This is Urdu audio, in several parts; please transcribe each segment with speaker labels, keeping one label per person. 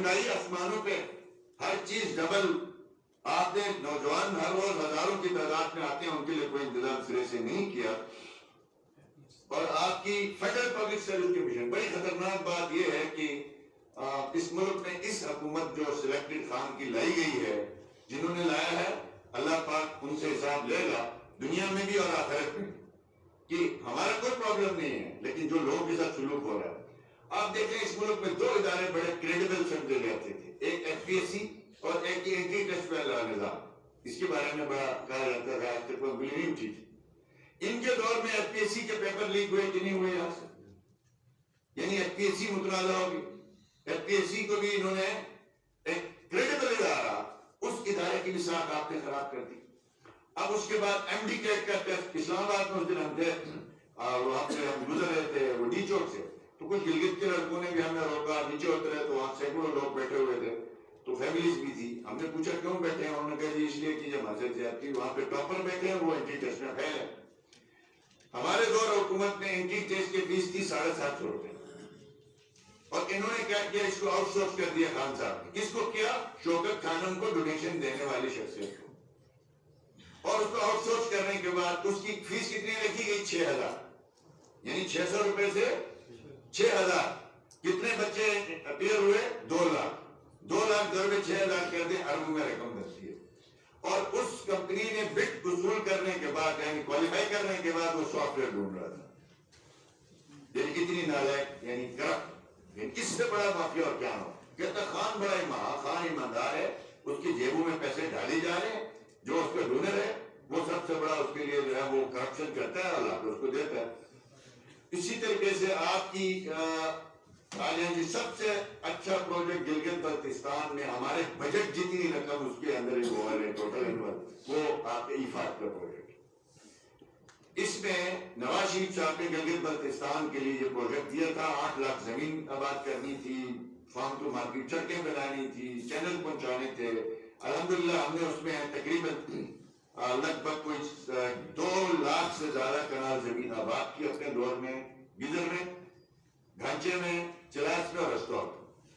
Speaker 1: مہنگائی آسمانوں پہ، ہر چیز ڈبل. آپ نے نوجوان ہر روز ہزاروں کی تعداد میں آتے ہیں، ان کے لیے کوئی انتظام سرے سے نہیں کیا. اور آپ کی فیڈرل پبلک سروس کمیشن، بڑی خطرناک بات یہ ہے کہ اس ملک میں اس حکومت جو سلیکٹڈ خان کی لائی گئی ہے، جنہوں نے لایا ہے اللہ پاک ان سے حساب لے گا دنیا میں بھی اور آخرت میں. کہ ہمارا کوئی پرابلم نہیں ہے، لیکن جو لوگوں کے ساتھ سلوک ہو رہا ہے. آپ دیکھیں اس ملک میں دو ادارے بڑے کریڈیبل سمجھے جاتے تھے، ایک ایف پی ایس سی اور ایک اینٹی ٹرسٹ والا نظام. اس کے بارے میں بڑا کہا جاتا ہے آج تک کوئی نہیں اٹھی تھی. ان کے دور میں ایف پی ایس سی کے پیپر لیک ہوئے کہ نہیں ہوئے یہاں سے؟ یعنی ایف پی ایس سی متنازع ہوگی. ایف پی ایس سی کو بھی انہوں نے ایک کریڈیبل ادارہ، اس ادارے کی بھی ساکھ آپ نے خراب کر دی. اب اس کے بعد ایم ڈی کیٹ کا ٹیسٹ اسلام آباد میں اس دن ہم تھے اور وہاں سے ہم گزر رہے تھے وہ ڈی چوک سے، تو کچھ گلگت کے لڑکوں نے بھی ہمیں روکا، نیچے اترے تو وہاں سینکڑوں لوگ بیٹھے ہوئے تھے، تو فیملیز بھی تھی. ہم نے پوچھا کیوں بیٹھے ہیں؟ انہوں نے کہا جی اس لیے کہ جب حضرت زیادتی وہاں پہ ٹاپر بیٹھے ہیں وہ اینٹی ٹیسٹ میں فیل ہے. ہمارے دور حکومت میں اینٹی ٹیسٹ کی فیس تھی 750 روپے، اور انہوں نے کیا کیا؟ اس کو آؤٹ سورس کر دیا خان صاحب نے. کس کو کیا؟ شوکت خانم کو ڈونیشن دینے والی شخصیت کو. اور اس کو آؤٹ سورس کرنے کے بعد اس کی فیس کتنی رکھی گئی؟ 6000. یعنی 600 روپے سے 6000. کتنے بچے اپیئر ہوئے؟ 2 لاکھ. 2 لاکھ ضرب 6000 کر دیں، اربوں میں رقم بنتی ہے. اور اس کمپنی نے بٹ وصول کرنے کے بعد، یعنی کوالیفائی کرنے کے بعد وہ سافٹ ویئر ڈھونڈ رہا تھا. یعنی کتنی نالائق، یعنی کرپٹ. یعنی اس سے بڑا مافیا اور کیا ہو؟ کہتا خان بڑا خان ایماندار ہے، اس کی جیبوں میں پیسے ڈالے جا رہے ہیں، جو اس کا ڈونر ہے وہ سب سے بڑا اس کے لیے جو ہے وہ کرپشن کرتا ہے، اللہ اس کو دیتا ہے. اسی طریقے سے آپ کی جی سب سے اچھا پروجیکٹ گلگت بلتستان میں ہمارے بجٹ جتنی رقم اس کے اندر انوالو ہے ٹوٹل انوالو، وہ آپ کے ایفاق کا پروجیکٹ. اس میں نواز شریف صاحب نے گلگت بلتستان کے لیے یہ پروجیکٹ دیا تھا. 8 لاکھ زمین آباد کرنی تھی، فارم ٹو مارکیٹ سڑکیں بنانی تھی، چینل پہنچانے تھے. الحمدللہ ہم نے اس میں تقریباً لگ بھگ کوئی 2 لاکھ سے زیادہ کنال زمین آباد کی اپنے دور میں، گزر میں، گھانچے میں، چلاس میں اور اسٹاک.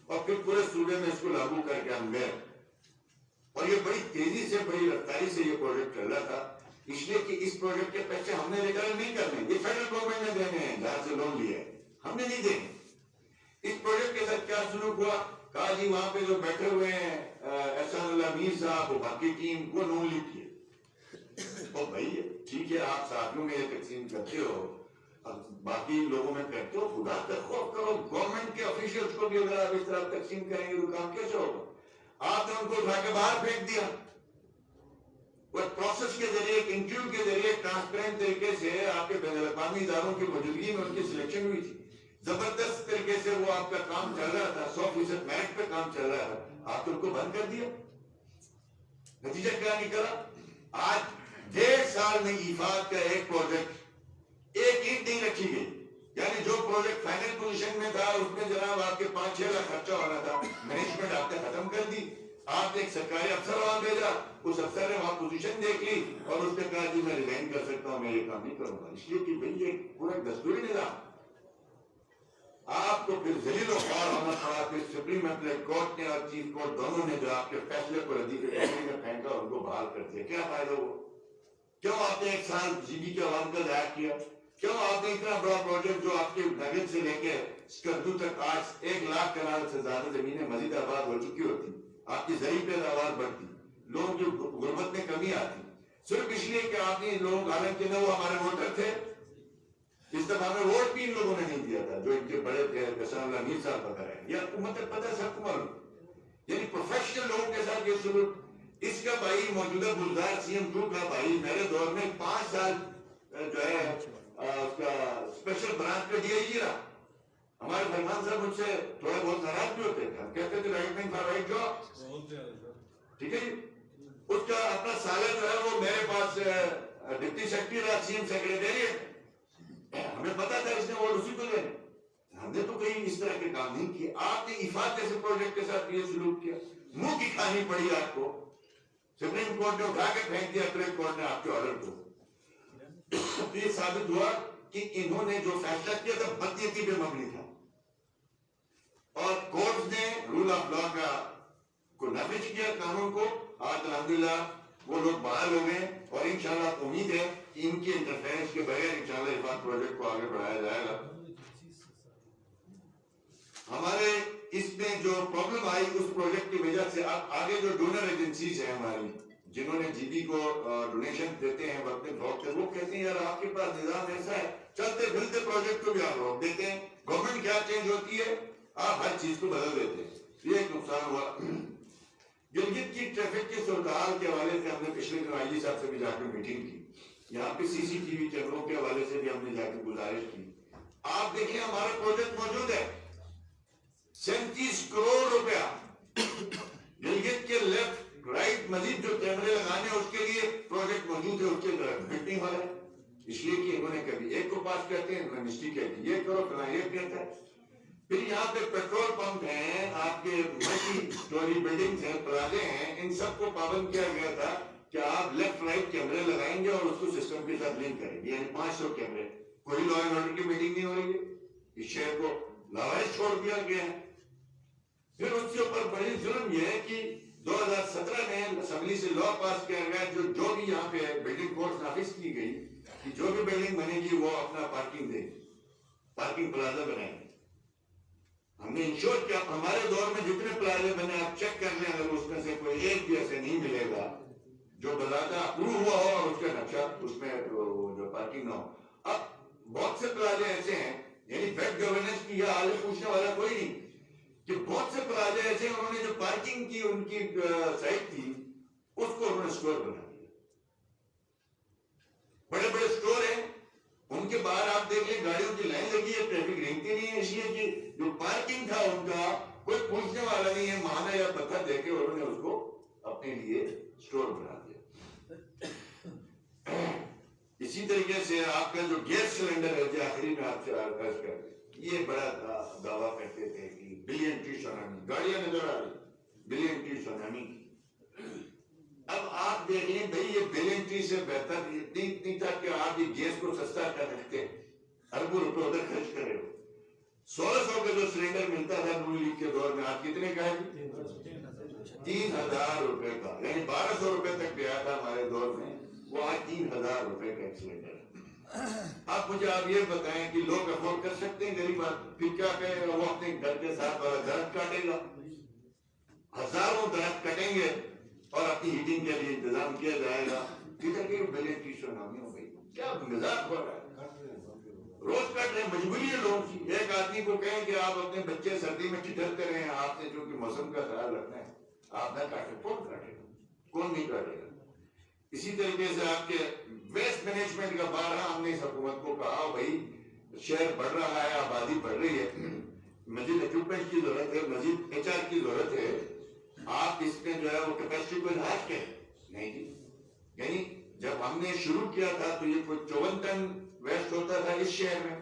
Speaker 1: اور پھر پورے صوبے میں اس کو لاگو کر کے ہم گئے. اور یہ بڑی تیزی سے، بڑی رفتاری سے یہ پروجیکٹ چل رہا تھا، اس لیے کہ اس پروجیکٹ کے پیسے ہم نے ریکارڈ نہیں کرنے، یہ فیڈرل گورنمنٹ نے دینے ہیں، جہاں سے لون لیا ہے، ہم نے نہیں دینے. اس پروجیکٹ کے ساتھ کیا سلوک ہوا؟ کہا جی وہاں پہ جو بیٹھے ہوئے ہیں احسان اللہ میر صاحب، وہ باقی ٹیم وہ نون لیگ کی ہے. اور بھائی ٹھیک ہے آپ ساتھیوں میں یہ تقسیم کرتے ہو، باقی لوگوں میں کرتے ہو، خدا کا خوف کرو. گورنمنٹ کے آفیشلز کو بھی اگر آپ اس طرح تقسیم کریں گے تو کام کیسے ہوگا؟ آپ نے ان کو اٹھا کے باہر پھینک دیا. وہ پروسیس کے ذریعے، ایک انٹرویو کے ذریعے ٹرانسپیرنٹ طریقے سے آپ کے بین الاقوامی اداروں کی موجودگی میں ان کی سلیکشن ہوئی تھی. زبردست طریقے سے وہ آپ کا کام چل رہا تھا، 100% میرٹ پہ کام چل رہا تھا. آپ نے ان کو بند کر دیا. نتیجہ کیا نکلا؟ آج 1.5 سال میں ایفاق کا ایک پروجیکٹ ایک اینٹ نہیں رکھی گئی. یعنی جو پروجیکٹ فائنل پوزیشن میں تھا اس میں جناب آپ کے 5-6 لاکھ خرچہ ہونا تھا، مینجمنٹ آپ نے ختم کر دی. آپ نے ایک سرکاری افسر وہاں بھیجا، اس افسر نے وہاں پوزیشن دیکھ لی اور اس نے کہا جی میں ریزائن کر سکتا ہوں، میں یہ کام نہیں کروں گا. اس لیے کہ بھائی یہ پورا دستوری نظام. آپ کو پھر ذلیل و خوار ہونا پڑا. پھر سپریم اپیلیٹ کورٹ نے اور چیف کورٹ دونوں نے جو آپ کے فیصلے کو ردی کے ٹیکری میں پھینکا، ان کو بحال کر دیا. کیا فائدہ ہوا؟ کیوں آپ نے 1 سال جی بی کے عوام کا ضائع کیا؟ کیوں آپ نے اتنا بڑا پروجیکٹ جو آپ کے نگن سے لے کے اسکردو تک آج 1 لاکھ کنال سے زیادہ زمینیں مزید آباد ہو چکی ہوتی، آپ کی زرعی پیداوار بڑھتی، لوگوں کی غربت میں کمی آتی، صرف اس لیے کہ آپ نے لوگ، حالانکہ نہ وہ ہمارے ووٹر تھے، اس دفعہ ہمیں ووٹ بھی ان لوگوں نے نہیں دیا تھا جو ان کے بڑے تھے، احسان اللہ میر صاحب پتہ ہے. یہ حکومت پتہ ہے سب کو معلوم. یعنی پروفیشنل لوگوں کے ساتھ یہ سلوک. اس کا بھائی موجودہ گلزار سی ایم 2 کا بھائی میرے دور میں 5 سال جو ہے اس کا اسپیشل برانچ کا ڈی آئی جی رہا. ہمارے فرمان صاحب مجھ سے تھوڑے بہت ناراض بھی ہوتے تھے، ہم کہتے تھے right man for right job. ٹھیک ہے جی. اس کا اپنا سالہ جو ہے وہ میرے پاس ڈپٹی سیکرٹری رہا، سی ایم سیکرٹریٹ. ہمیں پتا تھا اس نے ووٹ اسی کو دینے. ہم نے تو کہیں اس طرح کے کام نہیں کیے. آپ نے ایفاق جیسے پروجیکٹ کے ساتھ یہ سلوک کیا، منہ کی کھانی پڑی آپ کو. سپریم کورٹ نے اٹھا کے پھینک دیا اپیلیٹ کورٹ نے آپ کے آرڈر کو. تو یہ ثابت ہوا کہ انہوں نے جو فیصلہ کیا تھا بدنیتی پہ مبنی تھا، اور کورٹ نے رول آف لا کا نافذ کیا قانون کو. آج الحمدللہ وہ لوگ بحال ہو گئے اور انشاءاللہ امید ہے کہ ان کی انٹرفیرنس کے بغیر انشاءاللہ عفات پروجیکٹ کو آگے بڑھایا جائے گا. ہمارے اس میں جو پرابلم آئی اس پروجیکٹ کی وجہ سے اب آگے جو ڈونر ایجنسیز ہیں ہماری جنہوں نے جی بی کو ڈونیشن دیتے ہیں وقت وقت وہ کہتے ہیں یار آپ کے پاس نظام ایسا ہے چلتے پھرتے پروجیکٹ کو بھی آپ روک دیتے ہیں. گورنمنٹ کیا چینج ہوتی ہے آپ ہر چیز کو بدل دیتے ہیں. یہ ایک نقصان ہوا. گلگت کی ٹریفک کی صورتحال کے حوالے سے ہم نے پچھلے دن آئی جی صاحب سے بھی جا کے میٹنگ کی. یہاں پہ سی سی ٹی وی کیمروں کے حوالے سے بھی ہم نے جا کے گزارش کی. آپ دیکھیں ہمارا پروجیکٹ موجود ہے 37 کروڑ روپیہ گلگت کے لیفٹ رائٹ مزید جو کیمرے لگانے ہیں اس کے لیے پروجیکٹ موجود ہے. اس کے امپلیمنٹ نہیں ہو رہا ہے اس لیے کہ انہوں نے کبھی ایک کو پاس کرتے ہیں منسٹری کہتی یہ کرو فلاں یہ کہتا ہے. پھر یہاں پہ پیٹرول پمپ ہیں آپ کے ملٹی اسٹوری بلڈنگز ہیں پلازے ہیں ان سب کو پابند کیا گیا تھا کہ آپ لیفٹ رائٹ کیمرے لگائیں گے اور اس کو سسٹم کے ساتھ لنک کریں گے یعنی 500 کیمرے. کوئی لا اینڈ آرڈر کی میٹنگ نہیں ہو رہی ہے. اس شہر کو لاوائز چھوڑ دیا گیا ہے. پھر اس کے اوپر بڑی ظلم یہ ہے کہ 2017 میں اسمبلی سے لا پاس کیا گیا جو بھی یہاں پہ بلڈنگ کوڈ نافذ کی گئی کہ جو بھی بلڈنگ بنے گی وہ اپنا پارکنگ دے پارکنگ پلازا بنائیں گے. ہم نے انشور کیا ہمارے دور میں جتنے پلازے بنے آپ چیک کر لیں اگر اس میں سے کوئی ایک بھی ایسے نہیں ملے گا جو باضابطہ اپروو ہوا ہو اور اس کا نقشہ اس میں جو پارکنگ نہ ہو. اب بہت سے پلازے ایسے ہیں یعنی بیڈ گورننس کی یہ حالت پوچھنے والا کوئی نہیں کہ بہت سے پلازے ایسے ہیں انہوں نے جو پارکنگ کی ان کی سائٹ تھی اس کو انہوں نے اسٹور بنا دیا. بڑے بڑے اسٹور ہیں ان کے باہر آپ دیکھ لیں گاڑیوں کی لائن لگی ہے ٹریفک رینگتی نہیں ہے اس لیے کہ جو پارکنگ تھا ان کا کوئی پوچھنے والا نہیں ہے. مہانہ یا پتھر دے کے انہوں نے اس کو اپنے لیے اسٹور بنا دیا. اسی طریقے سے آپ کا جو گیس سلنڈر ہے جو آخری میں آپ سے عرض کر یہ بڑا دعویٰ کرتے تھے کہ بلین ٹری سونامی گاڑیاں نظر آ رہی بلین ٹری سونامی. اب آپ دیکھیں بھائی یہ بلین ٹری سے بہتر اتنی تھا کہ آپ یہ گیس کو سستا کر رکھتے اربوں روپے ادھر خرچ کر رہے ہو. 1600 کا جو سلنڈر ملتا تھا نون لیگ کے دور میں آپ کتنے کا ہے 3000 روپے کا یعنی 1200 روپے تک گیا تھا ہمارے دور میں وہ آج 3000 روپے کا ایک سلنڈر ہے. اب مجھے آپ یہ بتائیں کہ لوگ افورڈ کر سکتے ہیں غریب آدمی پھر کیا کہے گا وہ اپنے گھر کے ساتھ والا درخت کاٹے گا. ہزاروں درخت کٹیں گے اور اپنی ہیٹنگ کے لیے انتظام کیا جائے گا. کدھر کے بلین ٹری سونامی ہو گئی کیا مزاق ہو رہا ہے. روز کٹ رہے مجبوری ہے لوگوں کی. ایک آدمی کو کہیں کہ آپ اپنے بچے سردی میں ٹھٹرتے رہے آپ نے جو کہ موسم کا خیال رکھنا ہے آپ نہ کاٹے کون کاٹے گا کون نہیں کاٹے گا. اسی طریقے سے آپ کے ویسٹ مینجمنٹ کا بارہ ہم نے اس حکومت کو کہا بھائی شہر بڑھ رہا ہے آبادی بڑھ رہی ہے مزید اکوپمنٹ کی ضرورت ہے مزید ایچ آر کی ضرورت ہے. آپ اس میں جو ہے وہ کیپیسٹی کو انہانس کریں نہیں جی. یعنی جب ہم نے شروع کیا تھا تو یہ کوئی 54 ٹن ویسٹ ہوتا تھا اس شہر میں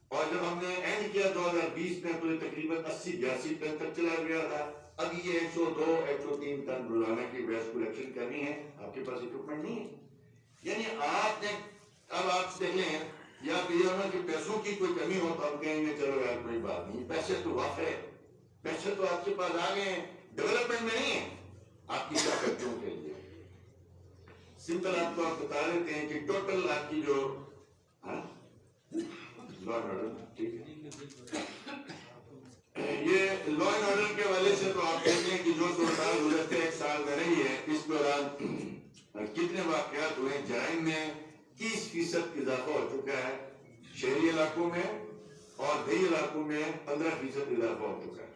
Speaker 1: اور جب ہم نے اینڈ کیا 2020 میں تو یہ تقریباً 80-82 ٹن تک چلا گیا تھا. اب یہ 102-103 ٹن روزانہ کی ویسٹ کلیکشن کرنی ہے. آپ کے پاس اکوپمنٹ نہیں ہے. یعنی آپ نے اب آپ دیکھیں یا یہ ہونا کہ پیسوں کی کوئی کمی ہو تو ہم کہیں گے چلو یار کوئی بات نہیں پیسے تو واقع ہے پیسے تو آپ کے پاس آ گئے ہیں ڈیولپمنٹ میں نہیں ہے آپ کی کیا کرتے ہو کے لیے. سمپل آپ کو آپ بتا دیتے ہیں کہ ٹوٹل آپ کی جو لا اینڈ آرڈر ٹھیک ہے یہ لا اینڈ آرڈر کے حوالے سے تو آپ کہتے ہیں کہ جو صورتحال گزرتے ایک سال میں رہی ہے اس دوران کتنے واقعات ہوئے. جرائم میں 30% اضافہ ہو چکا ہے شہری علاقوں میں اور دیہی علاقوں میں 15% اضافہ ہو چکا ہے.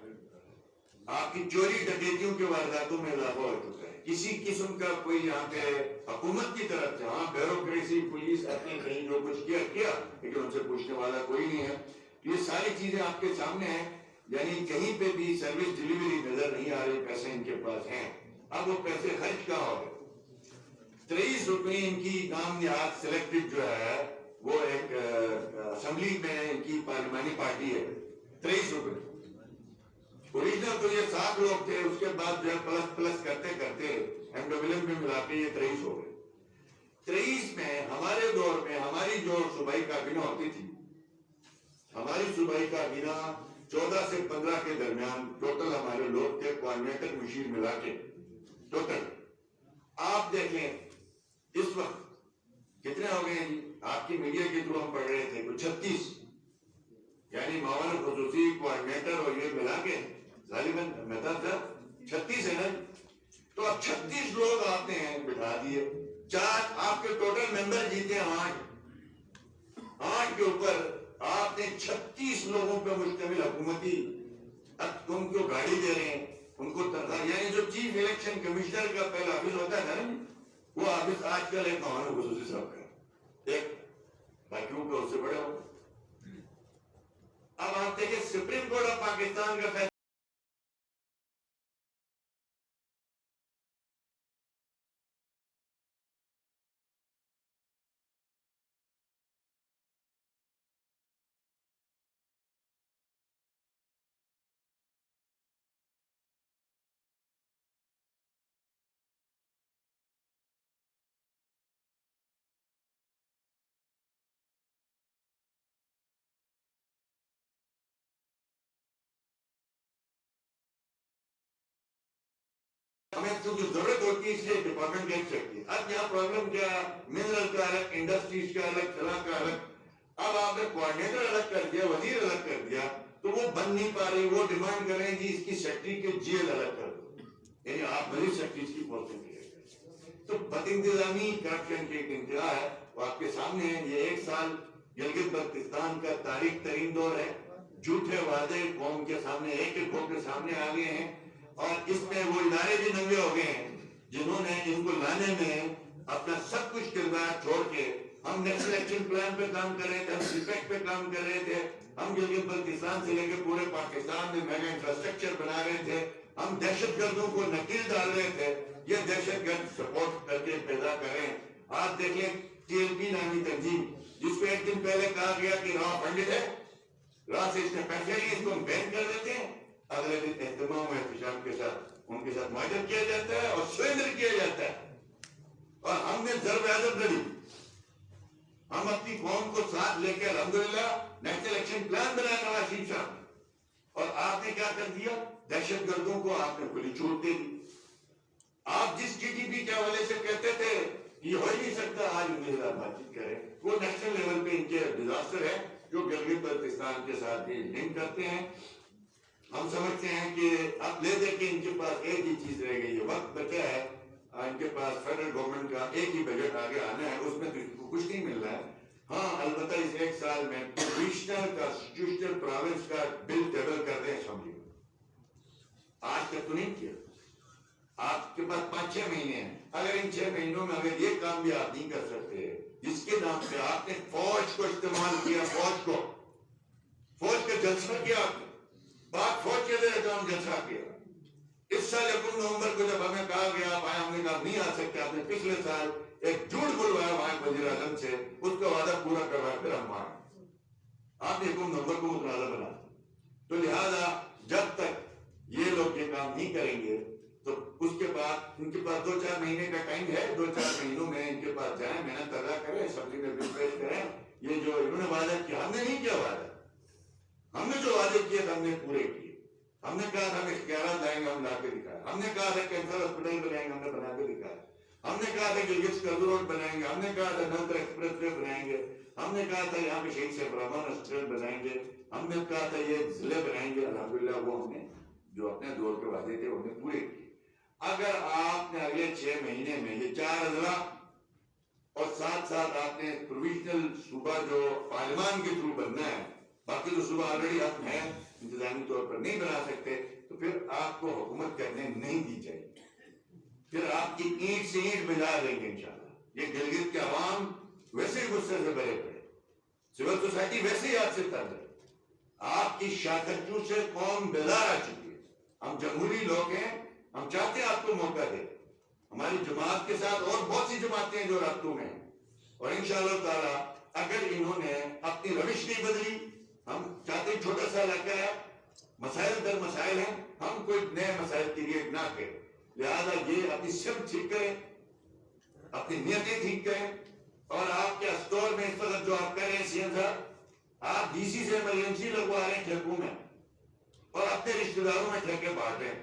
Speaker 1: آپ کی چوری ڈکیتیوں کے وارداتوں میں اضافہ ہو چکا ہے. کسی قسم کا کوئی یہاں پہ حکومت کی طرف سے ہاں بیوروکریسی پولیس اپنے کہیں جو کچھ کیا لیکن ان سے پوچھنے والا کوئی نہیں ہے. یہ ساری چیزیں آپ کے سامنے ہیں یعنی کہیں پہ بھی سروس ڈیلیوری نظر نہیں آ رہی. پیسے ان کے پاس ہیں اب وہ پیسے خرچ کہاں ہو گئے. 23 رکن ان کی نام نہاد سلیکٹڈ جو ہے وہ ایک اسمبلی میں ان کی پارلیمانی پارٹی ہے. 23 رکن اوریجنل تو یہ 7 لوگ تھے اس کے بعد جو ہے پلس کرتے کرتے ایم ڈبلیو میں ملا کے یہ 23 ہو گئے. 23 میں ہمارے دور میں ہماری جو صوبائی کابینہ ہوتی تھی ہماری صوبائی کابینہ 14 سے 15 کے درمیان ٹوٹل ہمارے لوگ تھے کوآرڈینیٹر مشیر ملا کے ٹوٹل آپ دیکھیں اس وقت کتنے ہو گئے ہیں جی؟ آپ کی میڈیا کے تھرو ہم پڑھ رہے تھے کچھ 36 یعنی معاون خصوصی کوآرڈینیٹر اور یہ ملا کے غالباً مطلب تھا 36 ہے نا. تو اب 36 لوگ آپ نے بٹھا دیے. 4 آپ کے ٹوٹل ممبر جیتے ہیں 8 کے اوپر آپ نے 36 لوگوں پہ مشتمل حکومتی اب ان کو گاڑی دے رہے ہیں ان کو تنخواہ. یعنی جو چیف الیکشن کمشنر کا پہلا آفس ہوتا تھا نا وہ آفس آج کل ایک معاون خصوصی صاحب کا ایک باقیوں کا اس سے بڑا ہو. اب آپ دیکھیں سپریم کورٹ آف پاکستان کا فیصلہ ہمیں کیونکہ ضرورت ہوتی ہے اس لیے ڈپارٹمنٹ دیکھ سکتی ہے. اب یہاں پرابلم کیا ہے منرل کا الگ انڈسٹریز کا الگ فلاں کا الگ. اب آپ نے کوآرڈینیٹر الگ کر دیا وزیر الگ کر دیا تو وہ بن نہیں پا رہی. وہ ڈیمانڈ کر رہے ہیں جی اس کی سیکٹری کے جی ایل الگ کر دو یعنی آپ مزید سیکٹریز کی پوسٹیں کلیئر کریں. تو بد انتظامی کرپشن کی ایک انتہا ہے وہ آپ کے سامنے ہے. یہ 1 سال گلگت بلتستان کا تاریخ ترین دور ہے. جھوٹے وعدے قوم کے سامنے ایک ایک ہو کے سامنے آ گئے ہیں اور اس میں وہ ادارے بھی ننگے ہو گئے ہیں جنہوں نے ان کو لانے میں اپنا سب کچھ کردار چھوڑ کے. ہم نیشنل ایکشن پلان پہ کام کر رہے تھے, ہم سیپیک پہ کام کر رہے تھے, ہم گلگت بلتستان سے لے کے پورے پاکستان میں میگا انفراسٹرکچر بنا رہے تھے, ہم دہشت گردوں کو نکیل ڈال رہے تھے. یہ دہشت گرد سپورٹ کر کے پیدا کریں. آپ دیکھ لیں TLP نامی تنظیم جس کو ایک دن پہلے کہا گیا کہ راہ پنڈت ہے, راہ سے اس نے پیسے لیے اس کو ہم بین کر دیتے ہیں. اگلے دن اہتمام و احتشام کے ساتھ ان کے ساتھ معاہدہ کیا جاتا ہے اور سرنڈر کیا جاتا ہے. اور ہم نے ضرب عزم لڑی. ہم اپنی قوم کو ساتھ لے کے الحمدللہ نیشنل ایکشن پلان بنایا نواز شریف صاحب نے. اور آپ نے کیا کر دیا, دہشت گردوں کو آپ نے کھلی چھوٹ دے دی. آپ جس GDP کے حوالے سے کہتے تھے یہ ہو ہی نہیں سکتا, آج ان کے ساتھ بات چیت کریں. وہ نیشنل لیول پہ ان کے ڈیزاسٹر ہے جو گلگت بلتستان کے ساتھ یہ لنک کرتے ہیں. ہم سمجھتے ہیں کہ اب لے دے کے ان کے پاس ایک ہی چیز رہ گئی ہے, وقت بچا ہے. ان کے پاس فیڈرل گورنمنٹ کا ایک ہی بجٹ آگے آنا ہے, اس میں تو کچھ نہیں مل رہا ہے. ہاں البتہ اس 1 سال میں پروویشنل کانسٹیٹیوشنل پروونس کا بل ٹیبل کر رہے ہیں اسمبلی میں. آج تک تو نہیں کیا. آپ کے پاس 5-6 مہینے ہیں. اگر ان 6 مہینوں میں اگر یہ کام بھی آپ نہیں کر سکتے جس کے نام پہ آپ نے فوج کو استعمال کیا, فوج کا جلسہ کیا آپ نے, بات فوج کے ذریعے کام جلسہ کیا. اس سال 1 نومبر کو جب ہمیں کہا گیا آپ آئے, ہم نے کہا نہیں آ سکتے. آپ نے پچھلے سال ایک جھوٹ بلوایا وہاں وزیر اعظم سے, اس کا وعدہ پورا کروا پھر ہم آئے. آپ نے 1 نومبر کو متنازع بنا. تو لہذا جب تک یہ لوگ یہ کام نہیں کریں گے تو اس کے بعد ان کے پاس 2-4 مہینے کا ٹائم ہے. 2-4 مہینوں میں ان کے پاس جائیں, محنت ادا کریں, اسمبلی میں بل پیش کریں. یہ جو انہوں نے وعدہ کیا, ہم نے نہیں کیا وعدہ. ہم نے جو وعدے کیے ہم نے پورے کیے. ہم نے کہا تھا ہم اختیارات لائیں گے, ہم لا کے دکھائے. ہم نے کہا تھا کینسر ہاسپٹل بنائیں گے, ہم نے بنا کے دکھایا. ہم نے کہا تھا گلگت کرز روڈ بنائیں گے, ہم نے کہا تھا نوتر ایکسپریس وے بنائیں گے, ہم نے کہا تھا یہاں پہ شہید سیف الرحمان ہاسپٹل بنائیں گے, ہم نے کہا تھا یہ ضلع بنائیں گے. الحمدللہ وہ ہم نے جو اپنے دور کے وعدے تھے انہیں پورے کیے. اگر آپ نے اگلے 6 مہینے میں یہ 4 اضلاع اور ساتھ ساتھ آپ نے پروویژنل صوبہ جو پارلیمان کے تھرو بننا ہے, باقی تو صوبہ آلریڈی آپ ہیں انتظامی طور پر نہیں بنا سکتے, تو پھر آپ کو حکومت کرنے نہیں دی جائے گی. پھر آپ کی اینٹ سے اینٹ بجا دیں گے انشاءاللہ. یہ گلگت کے عوام ویسے ہی غصے سے بھرے پڑے, سول سوسائٹی ویسے ہی آپ سے تر ہے. آپ کی شاخچو سے قوم بیدار آ چکی ہے. ہم جمہوری لوگ ہیں, ہم چاہتے ہیں آپ کو موقع دیں. ہماری جماعت کے ساتھ اور بہت سی جماعتیں ہیں جو رابطوں میں ہیں, اور انشاءاللہ تعالی اگر انہوں نے اپنی روش نہیں بدلی, ہم چاہتے ہیں چھوٹا سا علاقہ ہے, مسائل در مسائل ہیں, ہم کوئی نئے مسائل کریٹ نہ کریں. لہذا یہ اپنی سمت ٹھیک کریں, اپنی نیتیں ٹھیک کریں. اور آپ کے اسٹور میں اس وقت جو آپ کر رہے ہیں سی ایم صاحب, آپ DC سے ایمرجنسی لگوا رہے ہیں ٹھیکوں میں, اور اپنے رشتہ داروں میں ٹھیکے بانٹ رہے ہیں.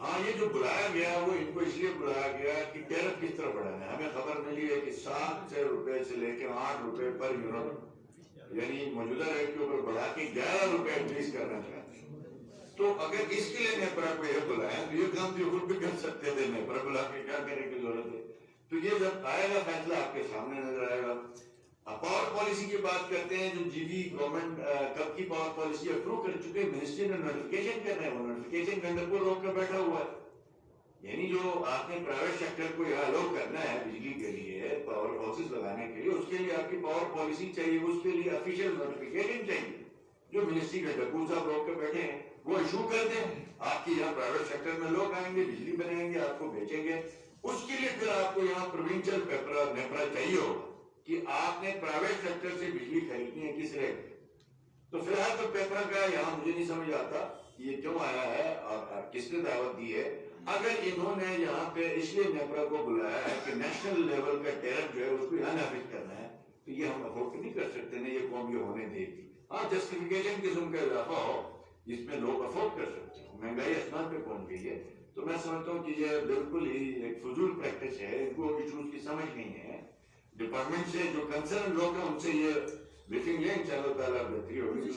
Speaker 1: ہاں یہ جو بلایا گیا وہ ان کو اس لیے بلایا گیا کہ ٹیرف کس طرح بڑھانا ہے. ہمیں خبر ملی ہے کہ 7 روپے سے لے کے 8 روپے پر یونٹ یعنی موجودہ ریٹ کے اوپر بڑھا کے 11 روپے انکریز کرنا چاہتے ہیں. تو اگر اس کے لیے نیپرا کو یہ بلایا تو یہ کام تو خود بھی کر سکتے تھے. نیپرا بلا کے کیا کرنے کی ضرورت ہے؟ تو یہ جب آئے گا فیصلہ آپ کے سامنے نظر آئے گا. پاور پالیسی کی بات کرتے ہیں. جو جی بی گورنمنٹ کب کی پاور پالیسی اپروو کر چکے ہیں, منسٹری نے نوٹیفیکیشن کرنا ہے, وہ نوٹیفیکیشن کے اندر کو روک کر بیٹھا ہوا ہے. یعنی جو آپ نے پرائیویٹ سیکٹر کو یہاں الاؤ کرنا ہے بجلی کے لیے, پاور ہاؤسز لگانے کے لیے, اس کے لیے آپ کی پاور پالیسی چاہیے, اس کے لیے افیشیل نوٹیفیکیشن چاہیے. جو منسٹری کے ڈکو صاحب روک کر بیٹھے ہیں وہ ایشو کر دیں. آپ کی یہاں پرائیویٹ سیکٹر میں لوگ آئیں گے, بجلی بنائیں گے, آپ کو بیچیں گے. اس کے لیے پھر آپ کو یہاں پروونشل نیپرا چاہیے ہوگا کہ آپ نے پرائیویٹ سیکٹر سے بجلی خریدنی ہے کس ریٹ پہ. تو فی الحال تو پیپر کا یہاں مجھے نہیں سمجھ آتا یہ کیوں آیا ہے اور کس نے دعوت دی ہے. اگر انہوں نے یہاں پہ اس لیے نیپرا کو بلایا ہے کہ نیشنل لیول کا ٹیرف جو ہے اس کو یہاں نافذ کرنا ہے, تو یہ ہم افورڈ نہیں کر سکتے نا, یہ قوم یہ ہونے دے گی. ہاں جسٹیفیکیشن قسم کا اضافہ ہو جس میں لوگ افورڈ کر سکتے ہیں. مہنگائی آسمان پہ پہنچ گئی ہے, تو میں سمجھتا ہوں کہ یہ بالکل ہی ایک فضول پریکٹس ہے. ان کو ایشوز کی سمجھ نہیں ہے. ڈپارٹمنٹ سے جو کنسرن لوگ ہیں ان سے یہ بریفنگ لیں, انشاءاللہ تعالیٰ بہتری ہوگی.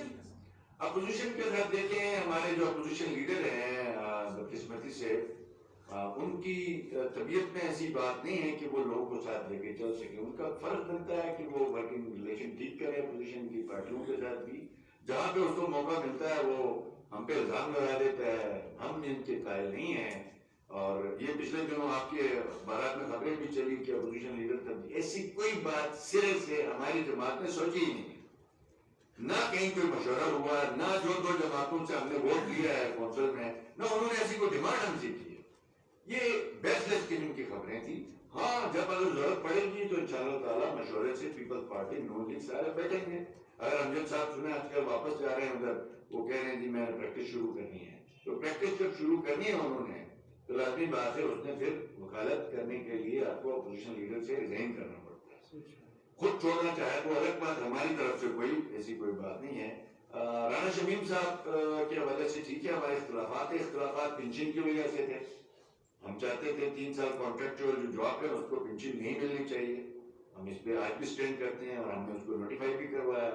Speaker 1: اپوزیشن کے ساتھ دیکھیں, ہمارے جو اپوزیشن لیڈر ہیں بدقسمتی سے ان کی طبیعت میں ایسی بات نہیں ہے کہ وہ لوگوں کو ساتھ لے کے چل سکیں. ان کا فرض بنتا ہے کہ وہ ورکنگ ریلیشن ٹھیک کرے اپوزیشن کی پارٹیوں کے ساتھ بھی. جہاں پہ اس کو موقع ملتا ہے وہ ہم پہ الزام لگا دیتا ہے, ہم ان کے قائل نہیں ہیں. اور یہ پچھلے دنوں آپ کے بارات میں خبریں بھی چلی کہ اپوزیشن لیڈر تک ایسی کوئی بات سرے سے ہماری جماعت نے سوچی ہی نہیں. نہ کہیں کوئی مشورہ ہوا, نہ جو 2 جماعتوں سے ہم نے ووٹ لیا ہے کونسل میں, نہ انہوں نے ایسی کوئی ڈیمانڈ ہم سے کی ہے. یہ بیس لیس قسم کی خبریں تھیں. ہاں جب اگر ضرورت پڑے گی تو انشاءاللہ تعالیٰ مشورے سے پیپلز پارٹی نون لیگ سارے بیٹھیں گے. اگر امجد صاحب سنیں آج کل واپس جا رہے ہیں ادھر, وہ کہہ رہے ہیں جی میں نے پریکٹس شروع کرنی ہے, تو پریکٹس جب شروع کرنی ہے انہوں نے تو لازمی بات ہے اس نے پھر وکالت کرنے کے لیے آپ کو اپوزیشن لیڈر سے ریزائن کرنا پڑتا ہے. خود چھوڑنا چاہے تو الگ بات, ہماری طرف سے کوئی ایسی کوئی بات نہیں ہے. رانا شمیم صاحب کے حوالے سے ٹھیک ہے, ہمارے اختلافات پنشن کی وجہ سے تھے. ہم چاہتے تھے 3 سال کانٹریکچوئل جو جاب ہے اس کو پنشن نہیں ملنی چاہیے. ہم اس پہ آج بھی اسٹینڈ کرتے ہیں اور ہم نے اس کو نوٹیفائی بھی کروایا.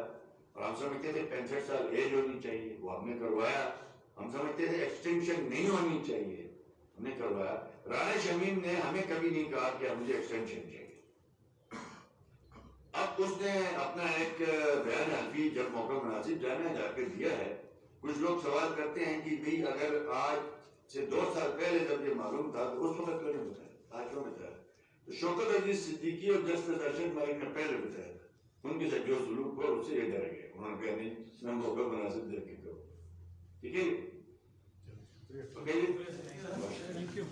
Speaker 1: اور ہم سمجھتے تھے 65 سال ایج ہونی چاہیے, وہ ہم نے کروایا. ہم سمجھتے تھے ایکسٹینشن نہیں ہونی چاہیے, ہم نے کروایا. رانا شمیم نے ہمیں کبھی نہیں کہا کہ مجھے ایکسٹینشن چاہیے. اب اس نے اپنا ایک بیان حلفی جب موقع مناسب جانا جا کے دیا ہے. کچھ لوگ سوال کرتے ہیں کہ بھئی اگر آج سے 2 سال پہلے جب یہ معلوم تھا تو اس وقت کیوں نہیں بتایا, آج کیوں بتایا؟ تو شوکت عزیز صدیقی اور جسٹس ارشد مالک نے پہلے بتایا تھا. ان کے ساتھ جو سلوک ہوا اس سے یہ ڈر گئے, انہوں نے کہا نہیں میں موقع مناسب دیکھ کے کروں. ٹھیک ہے,
Speaker 2: تھینک یو.